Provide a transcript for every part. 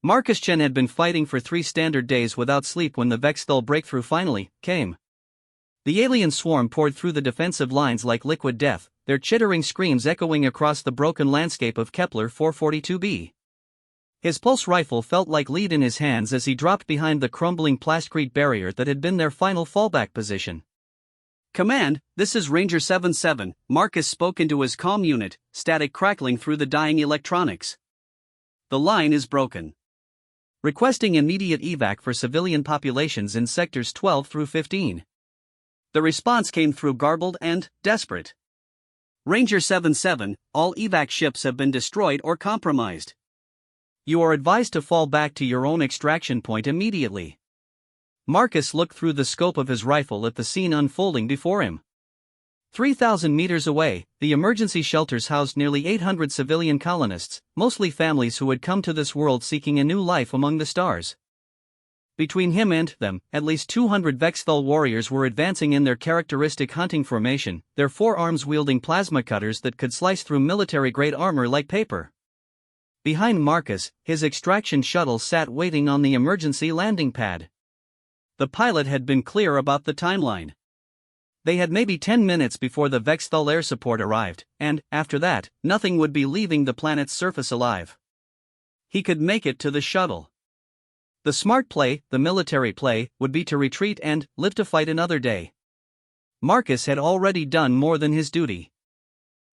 Marcus Chen had been fighting for 3 standard days without sleep when the Vexthal breakthrough finally came. The alien swarm poured through the defensive lines like liquid death, their chittering screams echoing across the broken landscape of Kepler 442b. His pulse rifle felt like lead in his hands as he dropped behind the crumbling plasticrete barrier that had been their final fallback position. "Command, this is Ranger 77, Marcus spoke into his comm unit, static crackling through the dying electronics. "The line is broken. Requesting immediate evac for civilian populations in sectors 12 through 15. The response came through garbled and desperate. "Ranger 77, all evac ships have been destroyed or compromised. You are advised to fall back to your own extraction point immediately." Marcus looked through the scope of his rifle at the scene unfolding before him. 3,000 meters away, the emergency shelters housed nearly 800 civilian colonists, mostly families who had come to this world seeking a new life among the stars. Between him and them, at least 200 Vexthal warriors were advancing in their characteristic hunting formation, their forearms wielding plasma cutters that could slice through military-grade armor like paper. Behind Marcus, his extraction shuttle sat waiting on the emergency landing pad. The pilot had been clear about the timeline. They had maybe 10 minutes before the Vexthal air support arrived, and, after that, nothing would be leaving the planet's surface alive. He could make it to the shuttle. The smart play, the military play, would be to retreat and live to fight another day. Marcus had already done more than his duty.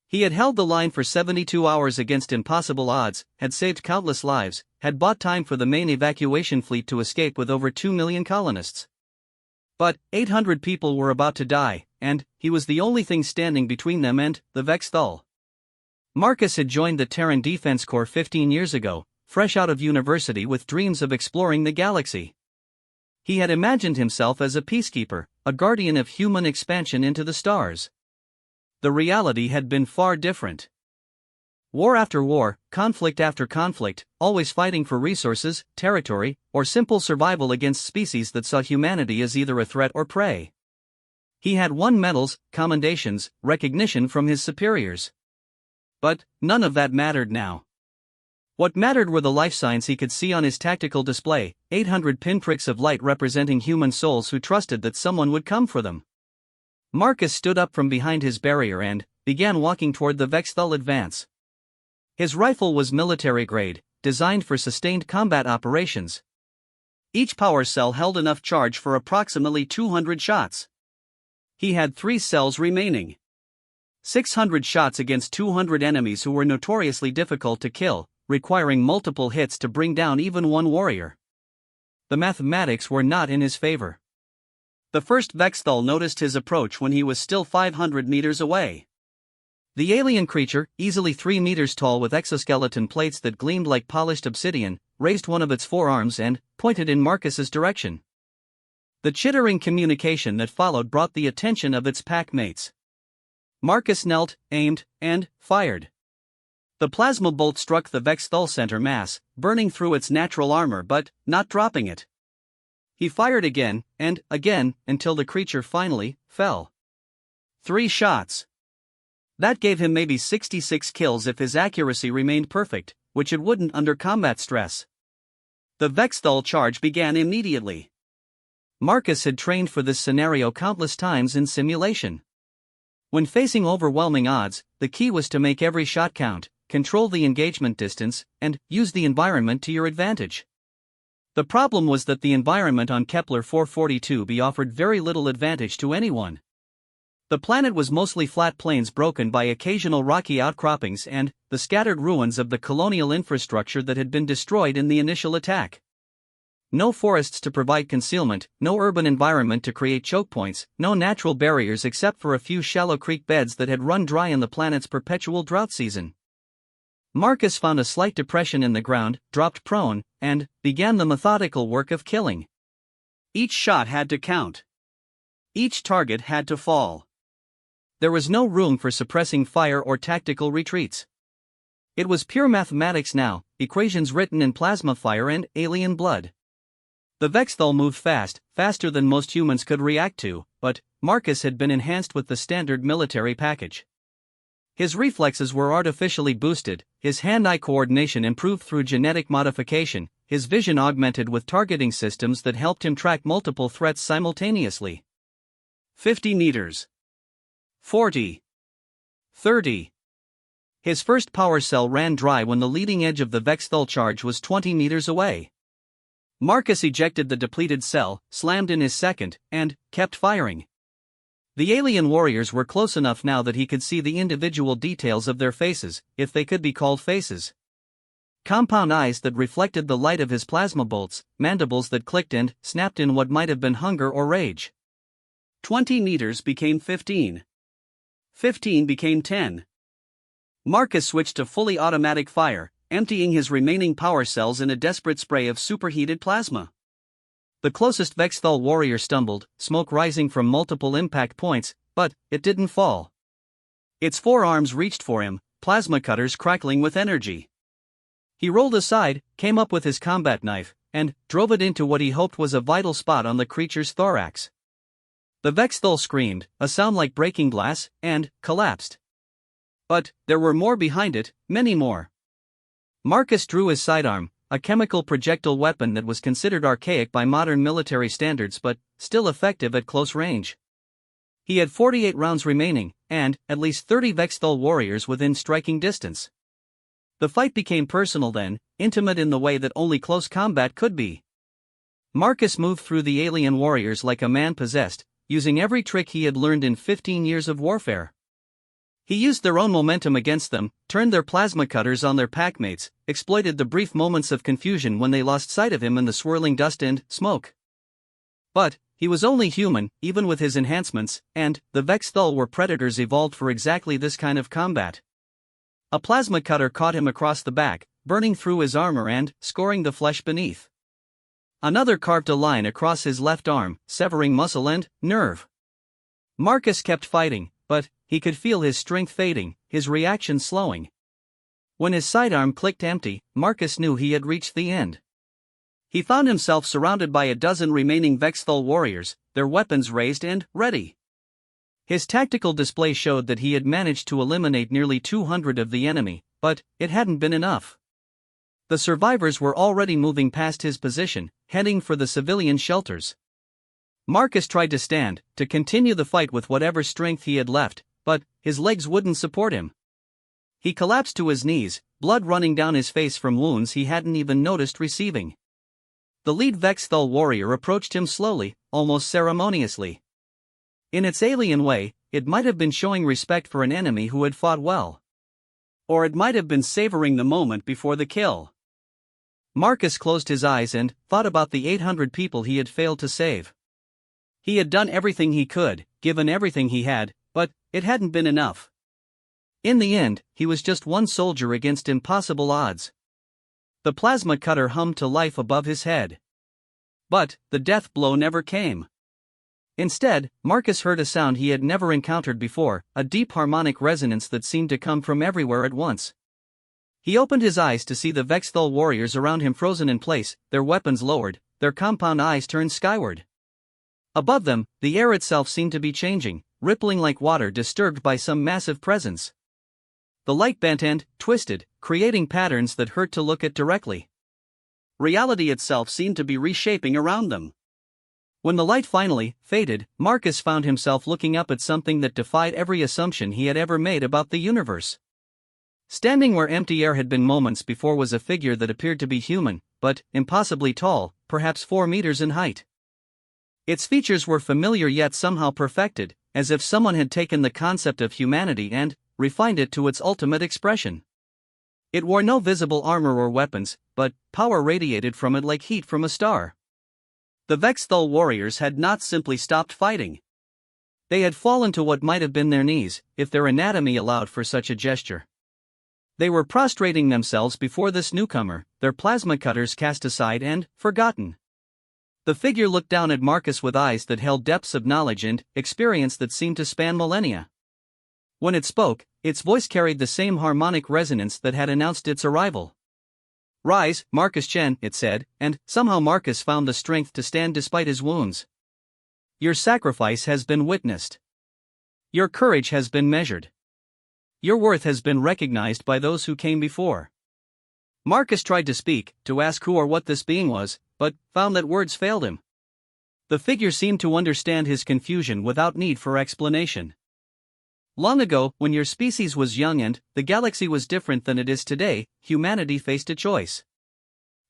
He had held the line for 72 hours against impossible odds, had saved countless lives, had bought time for the main evacuation fleet to escape with over 2 million colonists. But 800 people were about to die, and he was the only thing standing between them and the Vexthal. Marcus had joined the Terran Defense Corps 15 years ago, fresh out of university with dreams of exploring the galaxy. He had imagined himself as a peacekeeper, a guardian of human expansion into the stars. The reality had been far different. War after war, conflict after conflict, always fighting for resources, territory, or simple survival against species that saw humanity as either a threat or prey. He had won medals, commendations, recognition from his superiors. But none of that mattered now. What mattered were the life signs he could see on his tactical display, 800 pinpricks of light representing human souls who trusted that someone would come for them. Marcus stood up from behind his barrier and began walking toward the Vexthal advance. His rifle was military-grade, designed for sustained combat operations. Each power cell held enough charge for approximately 200 shots. He had 3 cells remaining. 600 shots against 200 enemies who were notoriously difficult to kill, requiring multiple hits to bring down even one warrior. The mathematics were not in his favor. The first Vexthal noticed his approach when he was still 500 meters away. The alien creature, easily 3 meters tall with exoskeleton plates that gleamed like polished obsidian, raised one of its forearms and pointed in Marcus's direction. The chittering communication that followed brought the attention of its pack mates. Marcus knelt, aimed, and fired. The plasma bolt struck the Vexthal center mass, burning through its natural armor but not dropping it. He fired again, and again, until the creature finally fell. 3 shots. That gave him maybe 66 kills if his accuracy remained perfect, which it wouldn't under combat stress. The Vexthal charge began immediately. Marcus had trained for this scenario countless times in simulation. When facing overwhelming odds, the key was to make every shot count, control the engagement distance, and use the environment to your advantage. The problem was that the environment on Kepler 442b offered very little advantage to anyone. The planet was mostly flat plains broken by occasional rocky outcroppings and the scattered ruins of the colonial infrastructure that had been destroyed in the initial attack. No forests to provide concealment, no urban environment to create choke points, no natural barriers except for a few shallow creek beds that had run dry in the planet's perpetual drought season. Marcus found a slight depression in the ground, dropped prone, and began the methodical work of killing. Each shot had to count. Each target had to fall. There was no room for suppressing fire or tactical retreats. It was pure mathematics now, equations written in plasma fire and alien blood. The Vexthal moved fast, faster than most humans could react to, but Marcus had been enhanced with the standard military package. His reflexes were artificially boosted, his hand-eye coordination improved through genetic modification, his vision augmented with targeting systems that helped him track multiple threats simultaneously. 50 meters. 40. 30. His first power cell ran dry when the leading edge of the Vexthul charge was 20 meters away. Marcus ejected the depleted cell, slammed in his second, and kept firing. The alien warriors were close enough now that he could see the individual details of their faces, if they could be called faces. Compound eyes that reflected the light of his plasma bolts, mandibles that clicked and snapped in what might have been hunger or rage. 20 meters became 15. 15 became 10. Marcus switched to fully automatic fire, emptying his remaining power cells in a desperate spray of superheated plasma. The closest Vexthul warrior stumbled, smoke rising from multiple impact points, but it didn't fall. Its forearms reached for him, plasma cutters crackling with energy. He rolled aside, came up with his combat knife, and drove it into what he hoped was a vital spot on the creature's thorax. The Vexthul screamed, a sound like breaking glass, and collapsed. But there were more behind it, many more. Marcus drew his sidearm, a chemical projectile weapon that was considered archaic by modern military standards but still effective at close range. He had 48 rounds remaining, and at least 30 Vexthul warriors within striking distance. The fight became personal then, intimate in the way that only close combat could be. Marcus moved through the alien warriors like a man possessed, using every trick he had learned in 15 years of warfare. He used their own momentum against them, turned their plasma cutters on their packmates, exploited the brief moments of confusion when they lost sight of him in the swirling dust and smoke. But he was only human, even with his enhancements, and the Vexthul were predators evolved for exactly this kind of combat. A plasma cutter caught him across the back, burning through his armor and scoring the flesh beneath. Another carved a line across his left arm, severing muscle and nerve. Marcus kept fighting, but he could feel his strength fading, his reaction slowing. When his sidearm clicked empty, Marcus knew he had reached the end. He found himself surrounded by a dozen remaining Vexthul warriors, their weapons raised and ready. His tactical display showed that he had managed to eliminate nearly 200 of the enemy, but it hadn't been enough. The survivors were already moving past his position, heading for the civilian shelters. Marcus tried to stand, to continue the fight with whatever strength he had left, but his legs wouldn't support him. He collapsed to his knees, blood running down his face from wounds he hadn't even noticed receiving. The lead Vexthul warrior approached him slowly, almost ceremoniously. In its alien way, it might have been showing respect for an enemy who had fought well. Or it might have been savoring the moment before the kill. Marcus closed his eyes and thought about the 800 people he had failed to save. He had done everything he could, given everything he had, but it hadn't been enough. In the end, he was just one soldier against impossible odds. The plasma cutter hummed to life above his head. But the death blow never came. Instead, Marcus heard a sound he had never encountered before, a deep harmonic resonance that seemed to come from everywhere at once. He opened his eyes to see the Vexthul warriors around him frozen in place, their weapons lowered, their compound eyes turned skyward. Above them, the air itself seemed to be changing, rippling like water disturbed by some massive presence. The light bent and twisted, creating patterns that hurt to look at directly. Reality itself seemed to be reshaping around them. When the light finally faded, Marcus found himself looking up at something that defied every assumption he had ever made about the universe. Standing where empty air had been moments before was a figure that appeared to be human, but impossibly tall, perhaps 4 meters in height. Its features were familiar yet somehow perfected, as if someone had taken the concept of humanity and refined it to its ultimate expression. It wore no visible armor or weapons, but power radiated from it like heat from a star. The Vexthul warriors had not simply stopped fighting. They had fallen to what might have been their knees, if their anatomy allowed for such a gesture. They were prostrating themselves before this newcomer, their plasma cutters cast aside and forgotten. The figure looked down at Marcus with eyes that held depths of knowledge and experience that seemed to span millennia. When it spoke, its voice carried the same harmonic resonance that had announced its arrival. "Rise, Marcus Chen," it said, and somehow Marcus found the strength to stand despite his wounds. "Your sacrifice has been witnessed. Your courage has been measured. Your worth has been recognized by those who came before. Marcus tried to speak, to ask who or what this being was, but found that words failed him. The figure seemed to understand his confusion without need for explanation. Long ago, when your species was young and the galaxy was different than it is today, humanity faced a choice.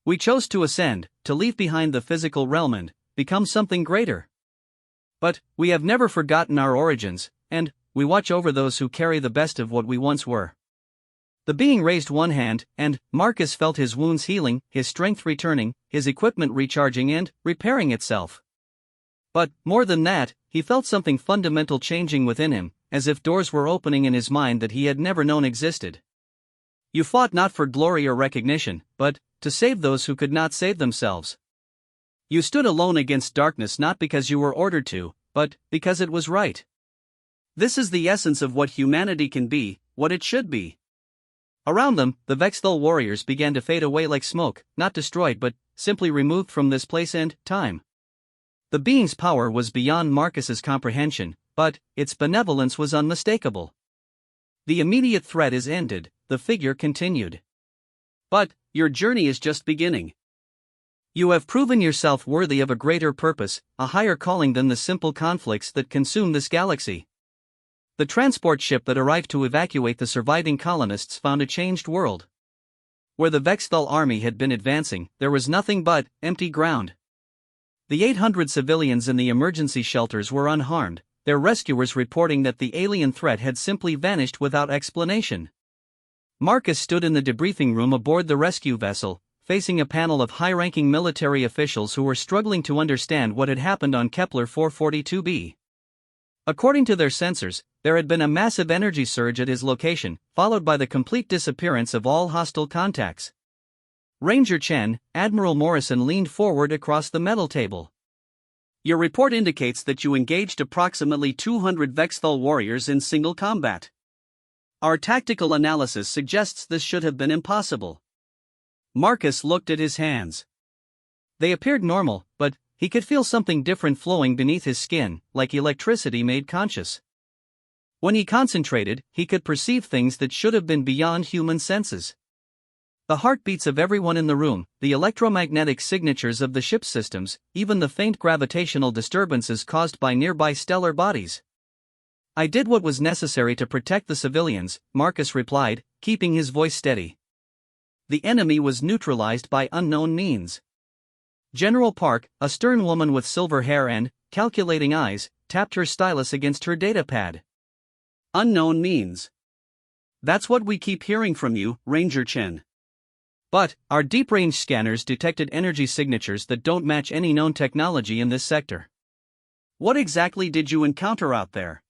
We chose to ascend, to leave behind the physical realm and become something greater. But we have never forgotten our origins, and we watch over those who carry the best of what we once were. The being raised one hand, and Marcus felt his wounds healing, his strength returning, his equipment recharging and repairing itself. But, more than that, he felt something fundamental changing within him, as if doors were opening in his mind that he had never known existed. You fought not for glory or recognition, but to save those who could not save themselves. You stood alone against darkness not because you were ordered to, but because it was right. This is the essence of what humanity can be, what it should be. Around them, the Vexthal warriors began to fade away like smoke, not destroyed but simply removed from this place and time. The being's power was beyond Marcus's comprehension, but its benevolence was unmistakable. The immediate threat is ended, the figure continued. But your journey is just beginning. You have proven yourself worthy of a greater purpose, a higher calling than the simple conflicts that consume this galaxy. The transport ship that arrived to evacuate the surviving colonists found a changed world. Where the Vexthal army had been advancing, there was nothing but empty ground. The 800 civilians in the emergency shelters were unharmed, their rescuers reporting that the alien threat had simply vanished without explanation. Marcus stood in the debriefing room aboard the rescue vessel, facing a panel of high-ranking military officials who were struggling to understand what had happened on Kepler 442b. According to their sensors, there had been a massive energy surge at his location, followed by the complete disappearance of all hostile contacts. Ranger Chen, Admiral Morrison leaned forward across the metal table. Your report indicates that you engaged approximately 200 Vexthal warriors in single combat. Our tactical analysis suggests this should have been impossible. Marcus looked at his hands. They appeared normal, but he could feel something different flowing beneath his skin, like electricity made conscious. When he concentrated, he could perceive things that should have been beyond human senses. The heartbeats of everyone in the room, the electromagnetic signatures of the ship's systems, even the faint gravitational disturbances caused by nearby stellar bodies. I did what was necessary to protect the civilians, Marcus replied, keeping his voice steady. The enemy was neutralized by unknown means. General Park, a stern woman with silver hair and calculating eyes, tapped her stylus against her datapad. Unknown means. That's what we keep hearing from you, Ranger Chen. But our deep-range scanners detected energy signatures that don't match any known technology in this sector. What exactly did you encounter out there?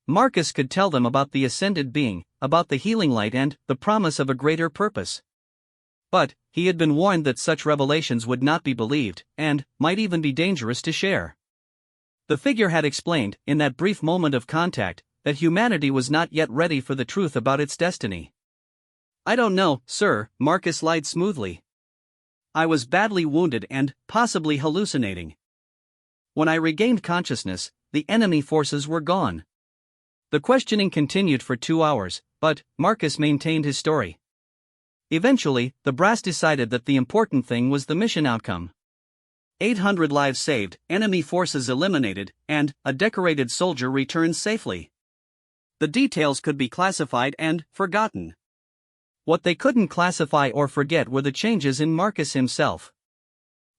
Marcus could tell them about the ascended being, about the healing light and the promise of a greater purpose. But he had been warned that such revelations would not be believed, and might even be dangerous to share. The figure had explained, in that brief moment of contact, that humanity was not yet ready for the truth about its destiny. I don't know, sir, Marcus lied smoothly. I was badly wounded and possibly hallucinating. When I regained consciousness, the enemy forces were gone. The questioning continued for 2 hours, but Marcus maintained his story. Eventually, the brass decided that the important thing was the mission outcome. 800 lives saved, enemy forces eliminated, and a decorated soldier returned safely. The details could be classified and forgotten. What they couldn't classify or forget were the changes in Marcus himself.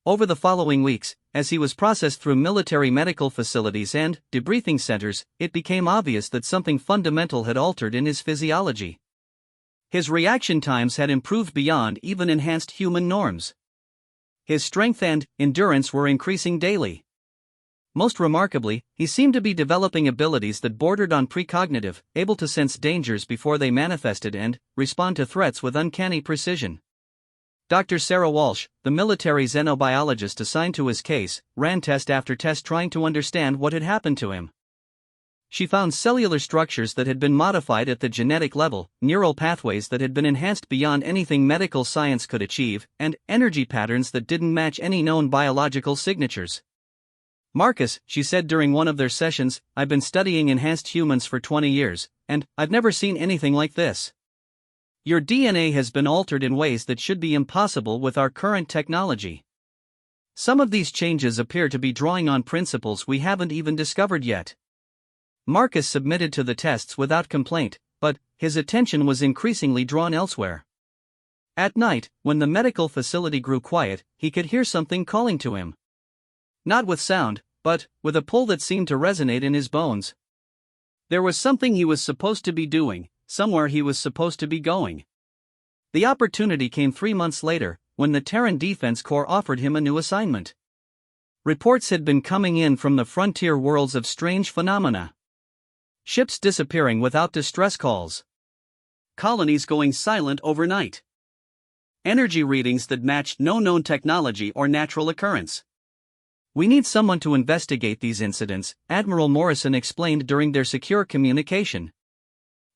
Over the following weeks, as he was processed through military medical facilities and debriefing centers, it became obvious that something fundamental had altered in his physiology. His reaction times had improved beyond even enhanced human norms. His strength and endurance were increasing daily. Most remarkably, he seemed to be developing abilities that bordered on precognitive, able to sense dangers before they manifested and respond to threats with uncanny precision. Dr. Sarah Walsh, the military xenobiologist assigned to his case, ran test after test trying to understand what had happened to him. She found cellular structures that had been modified at the genetic level, neural pathways that had been enhanced beyond anything medical science could achieve, and energy patterns that didn't match any known biological signatures. Marcus, she said during one of their sessions, I've been studying enhanced humans for 20 years, and I've never seen anything like this. Your DNA has been altered in ways that should be impossible with our current technology. Some of these changes appear to be drawing on principles we haven't even discovered yet. Marcus submitted to the tests without complaint, but his attention was increasingly drawn elsewhere. At night, when the medical facility grew quiet, he could hear something calling to him. Not with sound, but with a pull that seemed to resonate in his bones. There was something he was supposed to be doing, somewhere he was supposed to be going. The opportunity came 3 months later, when the Terran Defense Corps offered him a new assignment. Reports had been coming in from the frontier worlds of strange phenomena. Ships disappearing without distress calls. Colonies going silent overnight. Energy readings that matched no known technology or natural occurrence. "We need someone to investigate these incidents," Admiral Morrison explained during their secure communication.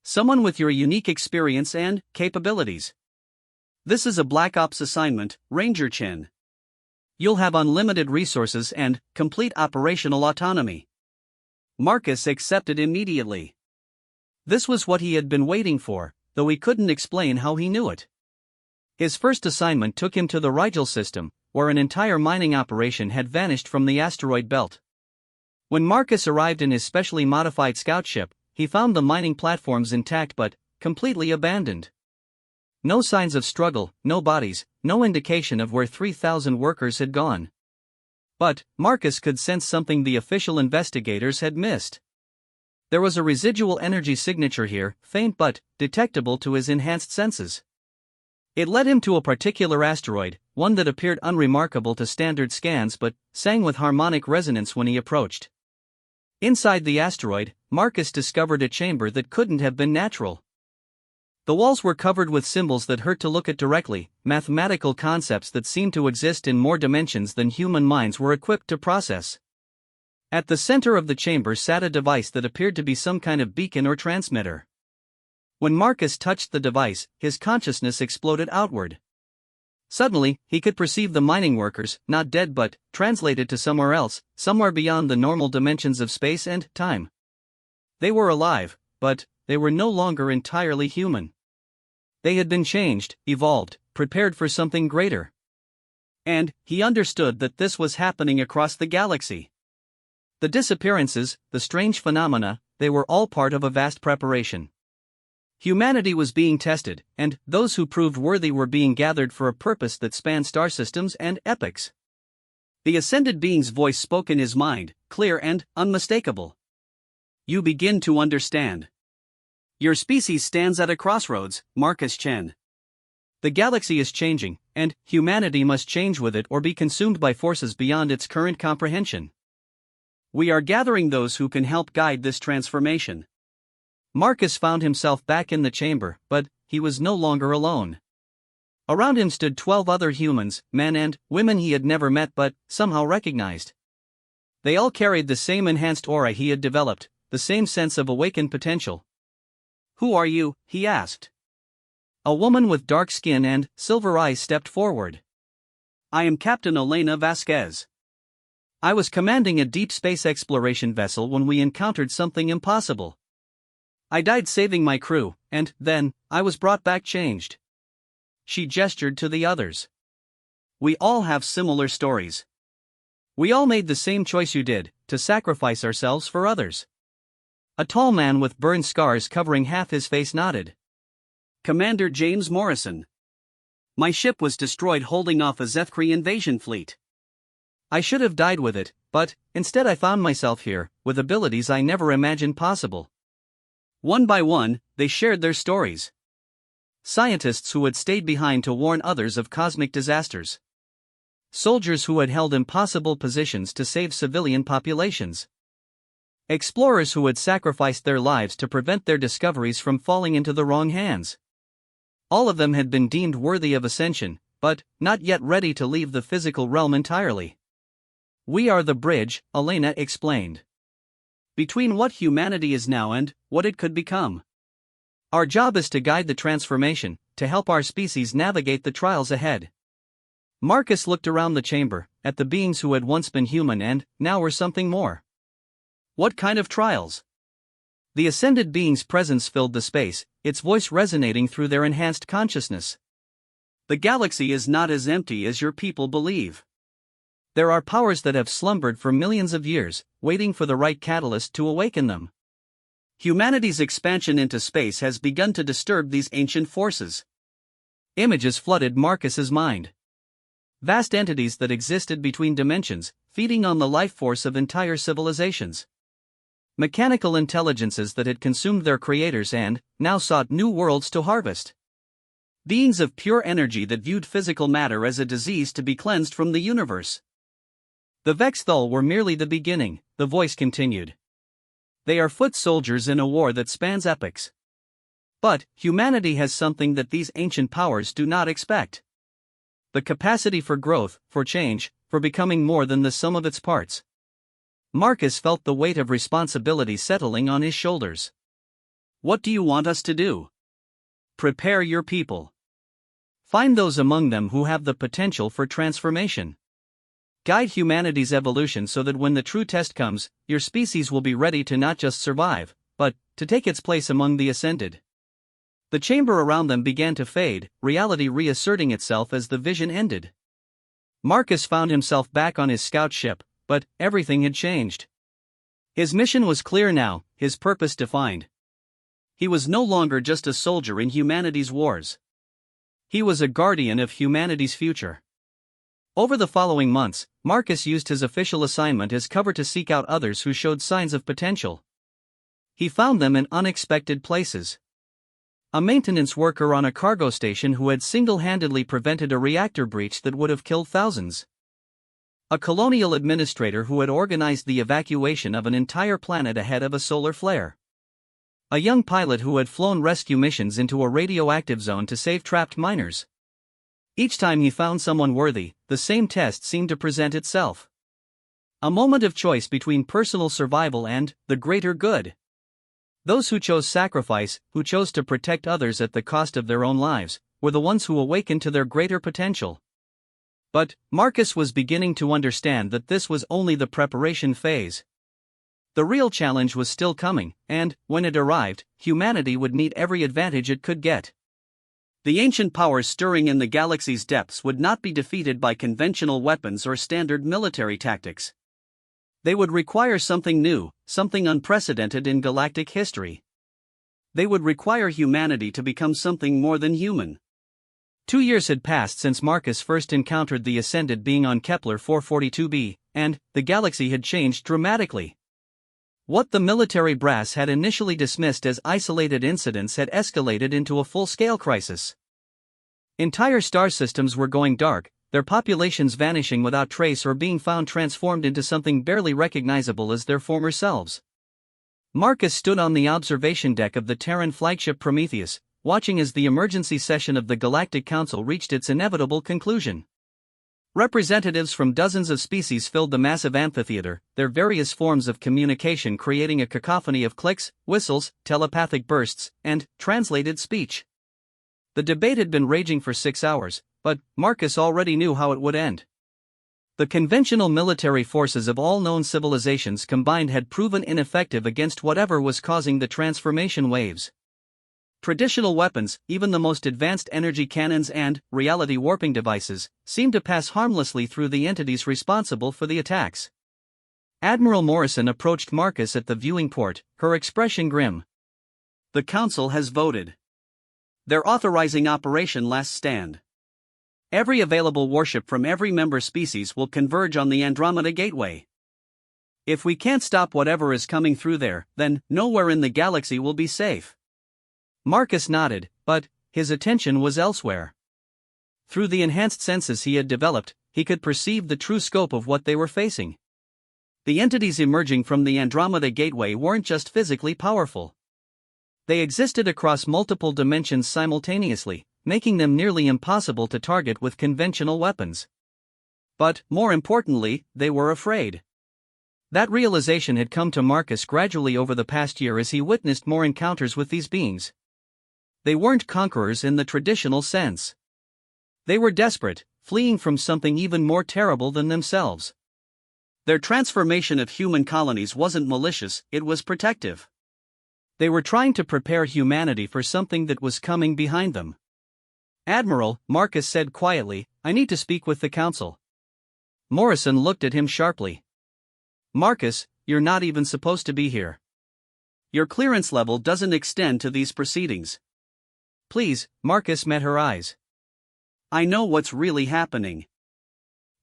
"Someone with your unique experience and capabilities. This is a Black Ops assignment, Ranger Chen. You'll have unlimited resources and complete operational autonomy." Marcus accepted immediately. This was what he had been waiting for, though he couldn't explain how he knew it. His first assignment took him to the Rigel system, where an entire mining operation had vanished from the asteroid belt. When Marcus arrived in his specially modified scout ship, he found the mining platforms intact but completely abandoned. No signs of struggle, no bodies, no indication of where 3,000 workers had gone. But Marcus could sense something the official investigators had missed. There was a residual energy signature here, faint but detectable to his enhanced senses. It led him to a particular asteroid, one that appeared unremarkable to standard scans but sang with harmonic resonance when he approached. Inside the asteroid, Marcus discovered a chamber that couldn't have been natural. The walls were covered with symbols that hurt to look at directly, mathematical concepts that seemed to exist in more dimensions than human minds were equipped to process. At the center of the chamber sat a device that appeared to be some kind of beacon or transmitter. When Marcus touched the device, his consciousness exploded outward. Suddenly, he could perceive the mining workers, not dead but translated to somewhere else, somewhere beyond the normal dimensions of space and time. They were alive, but they were no longer entirely human. They had been changed, evolved, prepared for something greater. And he understood that this was happening across the galaxy. The disappearances, the strange phenomena, they were all part of a vast preparation. Humanity was being tested, and those who proved worthy were being gathered for a purpose that spanned star systems and epochs. The ascended being's voice spoke in his mind, clear and unmistakable. "You begin to understand. Your species stands at a crossroads, Marcus Chen. The galaxy is changing, and humanity must change with it or be consumed by forces beyond its current comprehension. We are gathering those who can help guide this transformation." Marcus found himself back in the chamber, but he was no longer alone. Around him stood 12 other humans, men and women he had never met but somehow recognized. They all carried the same enhanced aura he had developed, the same sense of awakened potential. "Who are you?" he asked. A woman with dark skin and silver eyes stepped forward. "I am Captain Elena Vasquez. I was commanding a deep space exploration vessel when we encountered something impossible. I died saving my crew, and then I was brought back changed." She gestured to the others. "We all have similar stories. We all made the same choice you did, to sacrifice ourselves for others." A tall man with burned scars covering half his face nodded. "Commander James Morrison. My ship was destroyed holding off a Zethkri invasion fleet. I should have died with it, but instead I found myself here, with abilities I never imagined possible." One by one, they shared their stories. Scientists who had stayed behind to warn others of cosmic disasters. Soldiers who had held impossible positions to save civilian populations. Explorers who had sacrificed their lives to prevent their discoveries from falling into the wrong hands. All of them had been deemed worthy of ascension, but not yet ready to leave the physical realm entirely. "We are the bridge," Elena explained, "between what humanity is now and what it could become. Our job is to guide the transformation, to help our species navigate the trials ahead." Marcus looked around the chamber, at the beings who had once been human and now were something more. "What kind of trials?" The ascended being's presence filled the space, its voice resonating through their enhanced consciousness. The galaxy is not as empty as your people believe. There are powers that have slumbered for millions of years, waiting for the right catalyst to awaken them. Humanity's expansion into space has begun to disturb these ancient forces. Images flooded Marcus's mind. Vast entities that existed between dimensions, feeding on the life force of entire civilizations. Mechanical intelligences that had consumed their creators and, now sought new worlds to harvest. Beings of pure energy that viewed physical matter as a disease to be cleansed from the universe. The Vexthal were merely the beginning, the voice continued. They are foot soldiers in a war that spans epochs. But, humanity has something that these ancient powers do not expect. The capacity for growth, for change, for becoming more than the sum of its parts. Marcus felt the weight of responsibility settling on his shoulders. What do you want us to do? Prepare your people. Find those among them who have the potential for transformation. Guide humanity's evolution so that when the true test comes, your species will be ready to not just survive, but to take its place among the ascended. The chamber around them began to fade, reality reasserting itself as the vision ended. Marcus found himself back on his scout ship, but everything had changed. His mission was clear now, his purpose defined. He was no longer just a soldier in humanity's wars. He was a guardian of humanity's future. Over the following months, Marcus used his official assignment as cover to seek out others who showed signs of potential. He found them in unexpected places. A maintenance worker on a cargo station who had single-handedly prevented a reactor breach that would have killed thousands. A colonial administrator who had organized the evacuation of an entire planet ahead of a solar flare. A young pilot who had flown rescue missions into a radioactive zone to save trapped miners. Each time he found someone worthy, the same test seemed to present itself. A moment of choice between personal survival and the greater good. Those who chose sacrifice, who chose to protect others at the cost of their own lives, were the ones who awakened to their greater potential. But Marcus was beginning to understand that this was only the preparation phase. The real challenge was still coming, and, when it arrived, humanity would need every advantage it could get. The ancient powers stirring in the galaxy's depths would not be defeated by conventional weapons or standard military tactics. They would require something new, something unprecedented in galactic history. They would require humanity to become something more than human. 2 years had passed since Marcus first encountered the Ascended being on Kepler 442b, and the galaxy had changed dramatically. What the military brass had initially dismissed as isolated incidents had escalated into a full-scale crisis. Entire star systems were going dark, their populations vanishing without trace or being found transformed into something barely recognizable as their former selves. Marcus stood on the observation deck of the Terran flagship Prometheus, watching as the emergency session of the Galactic Council reached its inevitable conclusion. Representatives from dozens of species filled the massive amphitheater, their various forms of communication creating a cacophony of clicks, whistles, telepathic bursts, and translated speech. The debate had been raging for 6 hours, but Marcus already knew how it would end. The conventional military forces of all known civilizations combined had proven ineffective against whatever was causing the transformation waves. Traditional weapons, even the most advanced energy cannons and reality warping devices, seemed to pass harmlessly through the entities responsible for the attacks. Admiral Morrison approached Marcus at the viewing port, her expression grim. The Council has voted. They're authorizing Operation Last Stand. Every available warship from every member species will converge on the Andromeda Gateway. If we can't stop whatever is coming through there, then nowhere in the galaxy will be safe. Marcus nodded, but his attention was elsewhere. Through the enhanced senses he had developed, he could perceive the true scope of what they were facing. The entities emerging from the Andromeda Gateway weren't just physically powerful. They existed across multiple dimensions simultaneously, making them nearly impossible to target with conventional weapons. But, more importantly, they were afraid. That realization had come to Marcus gradually over the past year as he witnessed more encounters with these beings. They weren't conquerors in the traditional sense. They were desperate, fleeing from something even more terrible than themselves. Their transformation of human colonies wasn't malicious, it was protective. They were trying to prepare humanity for something that was coming behind them. "Admiral," Marcus said quietly, "I need to speak with the Council." Morrison looked at him sharply. "Marcus, you're not even supposed to be here. Your clearance level doesn't extend to these proceedings." "Please," Marcus met her eyes. "I know what's really happening.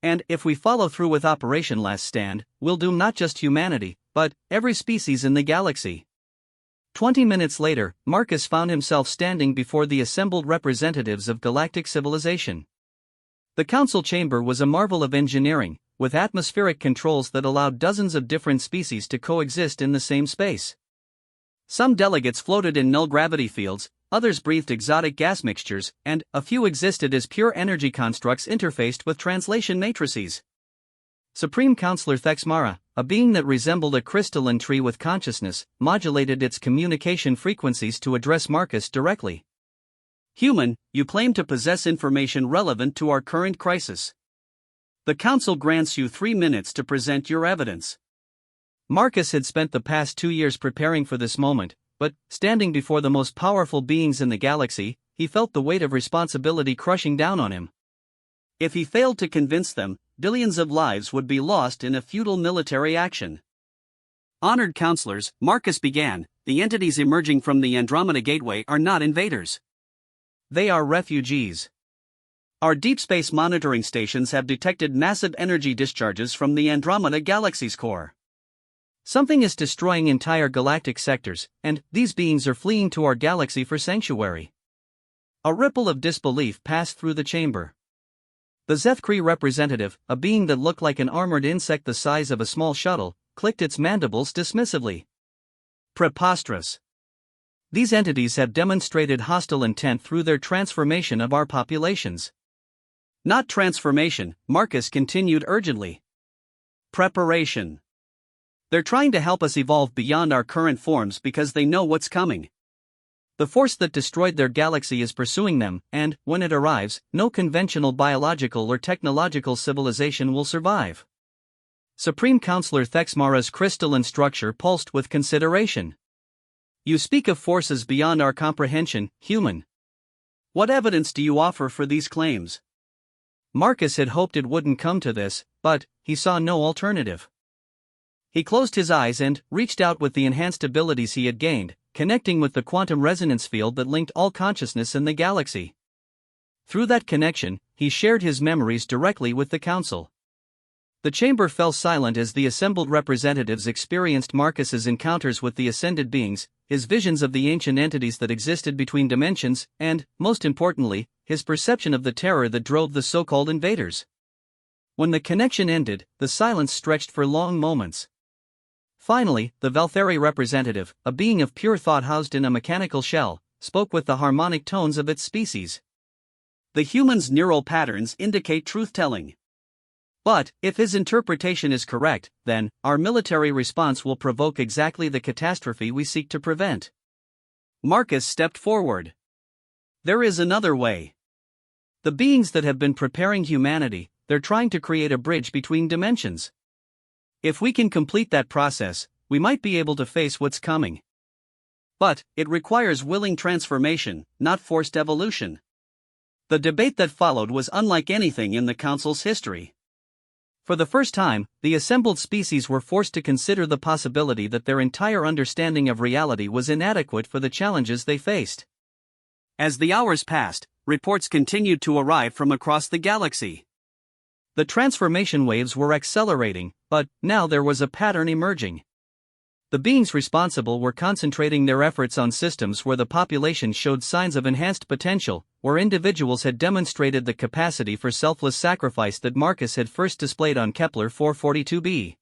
And if we follow through with Operation Last Stand, we'll doom not just humanity, but every species in the galaxy." 20 minutes later, Marcus found himself standing before the assembled representatives of galactic civilization. The council chamber was a marvel of engineering, with atmospheric controls that allowed dozens of different species to coexist in the same space. Some delegates floated in null-gravity fields, others breathed exotic gas mixtures, and a few existed as pure energy constructs interfaced with translation matrices. Supreme Counselor Thexmara, a being that resembled a crystalline tree with consciousness, modulated its communication frequencies to address Marcus directly. "Human, you claim to possess information relevant to our current crisis. The Council grants you 3 minutes to present your evidence." Marcus had spent the past 2 years preparing for this moment, but, standing before the most powerful beings in the galaxy, he felt the weight of responsibility crushing down on him. If he failed to convince them, billions of lives would be lost in a futile military action. "Honored counselors," Marcus began, "the entities emerging from the Andromeda Gateway are not invaders. They are refugees. Our deep space monitoring stations have detected massive energy discharges from the Andromeda Galaxy's core. Something is destroying entire galactic sectors, and these beings are fleeing to our galaxy for sanctuary." A ripple of disbelief passed through the chamber. The Zethkri representative, a being that looked like an armored insect the size of a small shuttle, clicked its mandibles dismissively. "Preposterous. These entities have demonstrated hostile intent through their transformation of our populations." "Not transformation," Marcus continued urgently. "Preparation. They're trying to help us evolve beyond our current forms because they know what's coming. The force that destroyed their galaxy is pursuing them, and, when it arrives, no conventional biological or technological civilization will survive." Supreme Counselor Thexmara's crystalline structure pulsed with consideration. "You speak of forces beyond our comprehension, human. What evidence do you offer for these claims?" Marcus had hoped it wouldn't come to this, but he saw no alternative. He closed his eyes and reached out with the enhanced abilities he had gained, connecting with the quantum resonance field that linked all consciousness in the galaxy. Through that connection, he shared his memories directly with the Council. The chamber fell silent as the assembled representatives experienced Marcus's encounters with the ascended beings, his visions of the ancient entities that existed between dimensions, and, most importantly, his perception of the terror that drove the so-called invaders. When the connection ended, the silence stretched for long moments. Finally, the Valtheri representative, a being of pure thought housed in a mechanical shell, spoke with the harmonic tones of its species. "The human's neural patterns indicate truth-telling. But, if his interpretation is correct, then, our military response will provoke exactly the catastrophe we seek to prevent." Marcus stepped forward. "There is another way. The beings that have been preparing humanity, they're trying to create a bridge between dimensions. If we can complete that process, we might be able to face what's coming. But, it requires willing transformation, not forced evolution." The debate that followed was unlike anything in the Council's history. For the first time, the assembled species were forced to consider the possibility that their entire understanding of reality was inadequate for the challenges they faced. As the hours passed, reports continued to arrive from across the galaxy. The transformation waves were accelerating, but now there was a pattern emerging. The beings responsible were concentrating their efforts on systems where the population showed signs of enhanced potential, where individuals had demonstrated the capacity for selfless sacrifice that Marcus had first displayed on Kepler 442b.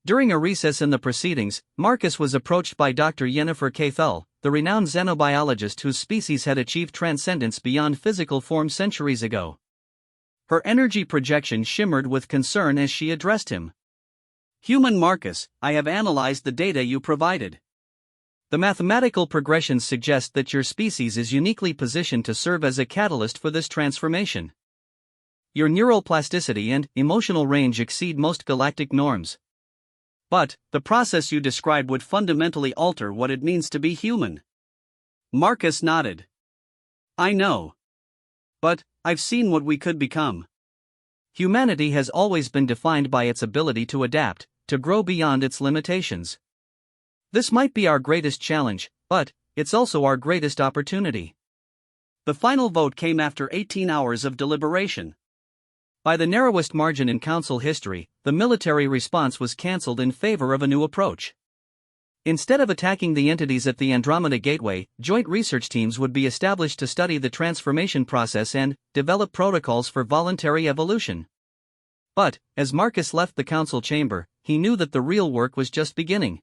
During a recess in the proceedings, Marcus was approached by Dr. Yennefer K. Thull, the renowned xenobiologist whose species had achieved transcendence beyond physical form centuries ago. Her energy projection shimmered with concern as she addressed him. "Human Marcus, I have analyzed the data you provided. The mathematical progressions suggest that your species is uniquely positioned to serve as a catalyst for this transformation. Your neural plasticity and emotional range exceed most galactic norms. But, the process you describe would fundamentally alter what it means to be human. Marcus nodded. I know. But, I've seen what we could become. Humanity has always been defined by its ability to adapt, to grow beyond its limitations. This might be our greatest challenge, but it's also our greatest opportunity. The final vote came after 18 hours of deliberation. By the narrowest margin in Council history, the military response was cancelled in favor of a new approach. Instead of attacking the entities at the Andromeda Gateway, joint research teams would be established to study the transformation process and develop protocols for voluntary evolution. But, as Marcus left the Council chamber, he knew that the real work was just beginning.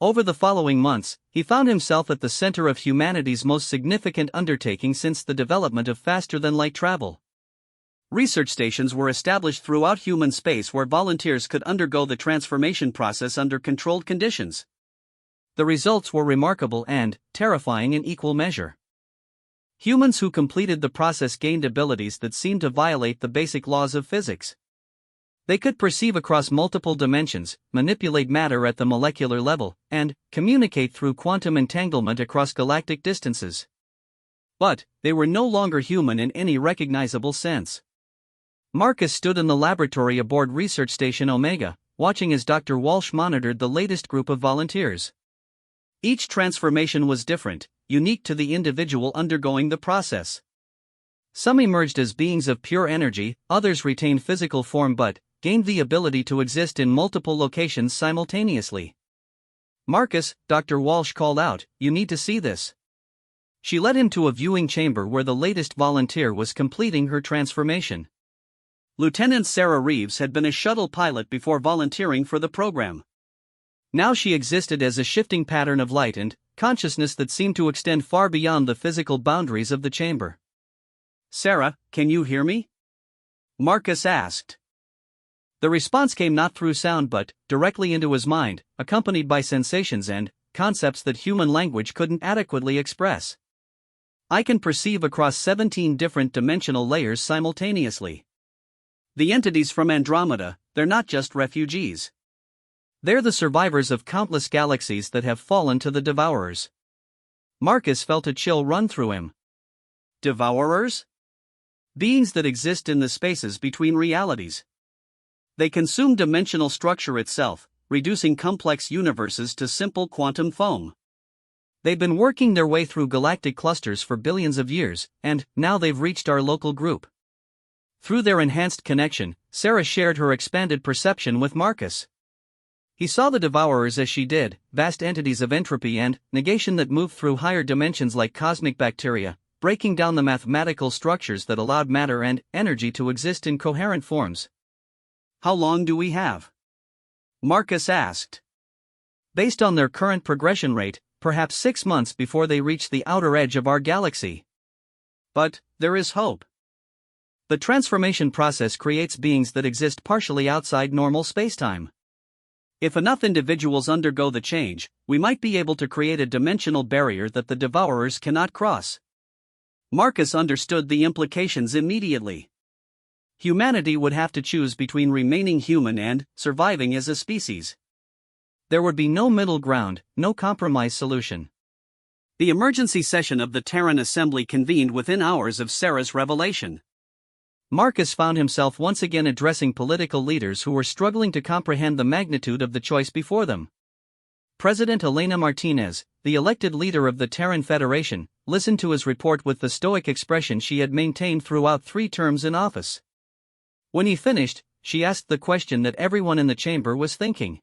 Over the following months, he found himself at the center of humanity's most significant undertaking since the development of faster-than-light travel. Research stations were established throughout human space where volunteers could undergo the transformation process under controlled conditions. The results were remarkable and terrifying in equal measure. Humans who completed the process gained abilities that seemed to violate the basic laws of physics. They could perceive across multiple dimensions, manipulate matter at the molecular level, and communicate through quantum entanglement across galactic distances. But they were no longer human in any recognizable sense. Marcus stood in the laboratory aboard Research Station Omega, watching as Dr. Walsh monitored the latest group of volunteers. Each transformation was different, unique to the individual undergoing the process. Some emerged as beings of pure energy, others retained physical form but gained the ability to exist in multiple locations simultaneously. Marcus, Dr. Walsh called out, "You need to see this." She led him to a viewing chamber where the latest volunteer was completing her transformation. Lieutenant Sarah Reeves had been a shuttle pilot before volunteering for the program. Now she existed as a shifting pattern of light and consciousness that seemed to extend far beyond the physical boundaries of the chamber. "Sarah, can you hear me?" Marcus asked. The response came not through sound but directly into his mind, accompanied by sensations and concepts that human language couldn't adequately express. "I can perceive across 17 different dimensional layers simultaneously. The entities from Andromeda, they're not just refugees. They're the survivors of countless galaxies that have fallen to the Devourers." Marcus felt a chill run through him. Devourers? Beings that exist in the spaces between realities. They consume dimensional structure itself, reducing complex universes to simple quantum foam. They've been working their way through galactic clusters for billions of years, and now they've reached our local group. Through their enhanced connection, Sarah shared her expanded perception with Marcus. He saw the Devourers as she did, vast entities of entropy and negation that moved through higher dimensions like cosmic bacteria, breaking down the mathematical structures that allowed matter and energy to exist in coherent forms. "How long do we have?" Marcus asked. "Based on their current progression rate, perhaps 6 months before they reach the outer edge of our galaxy." "But there is hope." "The transformation process creates beings that exist partially outside normal spacetime. If enough individuals undergo the change, we might be able to create a dimensional barrier that the Devourers cannot cross." Marcus understood the implications immediately. Humanity would have to choose between remaining human and surviving as a species. There would be no middle ground, no compromise solution. The emergency session of the Terran Assembly convened within hours of Sarah's revelation. Marcus found himself once again addressing political leaders who were struggling to comprehend the magnitude of the choice before them. President Elena Martinez, the elected leader of the Terran Federation, listened to his report with the stoic expression she had maintained throughout 3 terms in office. When he finished, she asked the question that everyone in the chamber was thinking.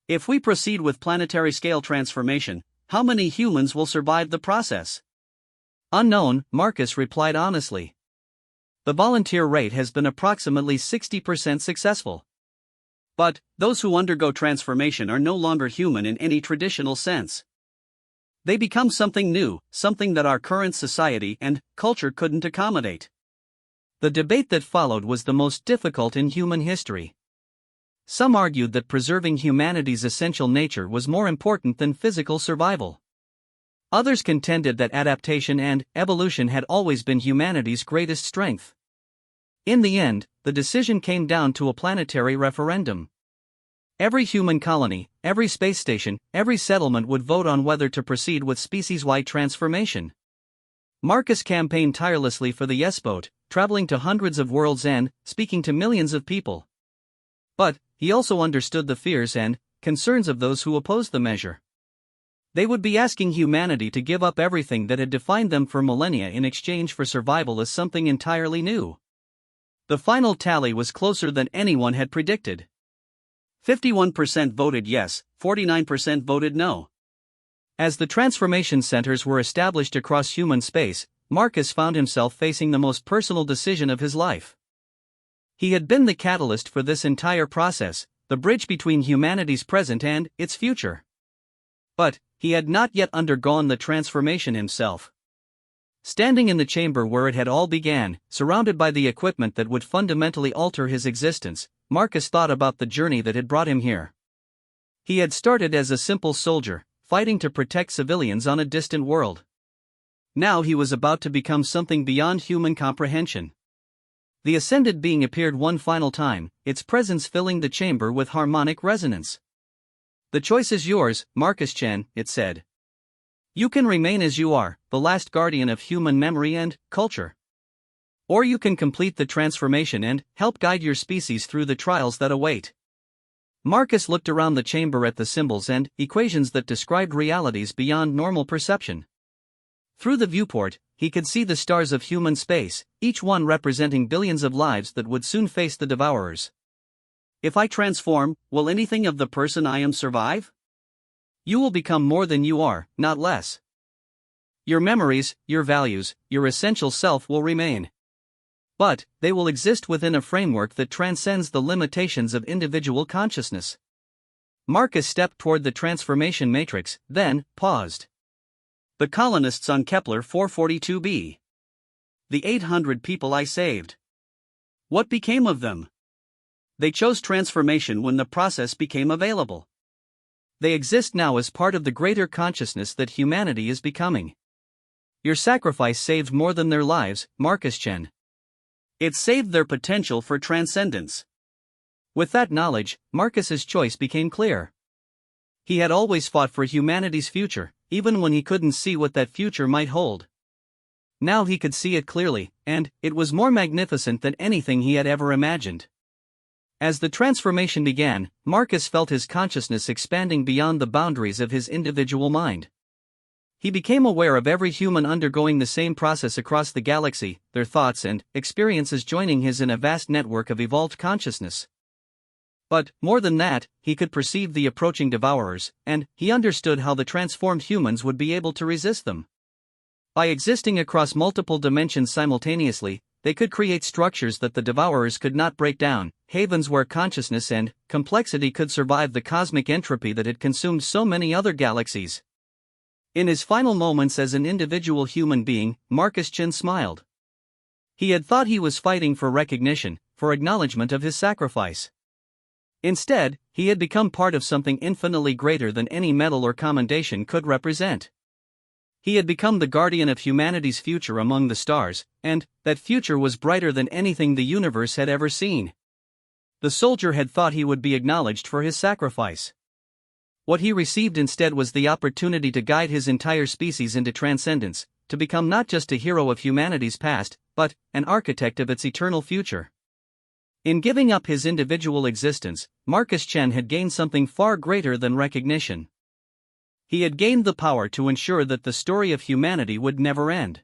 "If we proceed with planetary-scale transformation, how many humans will survive the process?" "Unknown," Marcus replied honestly. "The volunteer rate has been approximately 60% successful." "But those who undergo transformation are no longer human in any traditional sense. They become something new, something that our current society and culture couldn't accommodate." The debate that followed was the most difficult in human history. Some argued that preserving humanity's essential nature was more important than physical survival. Others contended that adaptation and evolution had always been humanity's greatest strength. In the end, the decision came down to a planetary referendum. every human colony, every space station, every settlement would vote on whether to proceed with species-wide transformation. Marcus campaigned tirelessly for the Yes vote, traveling to hundreds of worlds and speaking to millions of people. But he also understood the fears and concerns of those who opposed the measure. They would be asking humanity to give up everything that had defined them for millennia in exchange for survival as something entirely new. The final tally was closer than anyone had predicted. 51% voted yes, 49% voted no. As the transformation centers were established across human space, Marcus found himself facing the most personal decision of his life. He had been the catalyst for this entire process, the bridge between humanity's present and its future. But he had not yet undergone the transformation himself. Standing in the chamber where it had all began, surrounded by the equipment that would fundamentally alter his existence, Marcus thought about the journey that had brought him here. He had started as a simple soldier, fighting to protect civilians on a distant world. Now he was about to become something beyond human comprehension. The ascended being appeared one final time, its presence filling the chamber with harmonic resonance. "The choice is yours, Marcus Chen," it said. "You can remain as you are, the last guardian of human memory and culture. Or you can complete the transformation and help guide your species through the trials that await." Marcus looked around the chamber at the symbols and equations that described realities beyond normal perception. Through the viewport, he could see the stars of human space, each one representing billions of lives that would soon face the devourers. "If I transform, will anything of the person I am survive? You will become more than you are, not less. Your memories, your values, your essential self will remain. But they will exist within a framework that transcends the limitations of individual consciousness." Marcus stepped toward the transformation matrix, then paused. "The colonists on Kepler 442b. The 800 people I saved. What became of them? They chose transformation when the process became available. They exist now as part of the greater consciousness that humanity is becoming. Your sacrifice saved more than their lives, Marcus Chen. It saved their potential for transcendence." With that knowledge, Marcus's choice became clear. He had always fought for humanity's future, even when he couldn't see what that future might hold. Now he could see it clearly, and it was more magnificent than anything he had ever imagined. As the transformation began, Marcus felt his consciousness expanding beyond the boundaries of his individual mind. He became aware of every human undergoing the same process across the galaxy, their thoughts and experiences joining his in a vast network of evolved consciousness. But, more than that, he could perceive the approaching devourers, and he understood how the transformed humans would be able to resist them. By existing across multiple dimensions simultaneously, they could create structures that the devourers could not break down, havens where consciousness and complexity could survive the cosmic entropy that had consumed so many other galaxies. In his final moments as an individual human being, Marcus Chen smiled. He had thought he was fighting for recognition, for acknowledgement of his sacrifice. Instead, he had become part of something infinitely greater than any medal or commendation could represent. He had become the guardian of humanity's future among the stars, and that future was brighter than anything the universe had ever seen. The soldier had thought he would be acknowledged for his sacrifice. What he received instead was the opportunity to guide his entire species into transcendence, to become not just a hero of humanity's past, but an architect of its eternal future. In giving up his individual existence, Marcus Chen had gained something far greater than recognition. He had gained the power to ensure that the story of humanity would never end.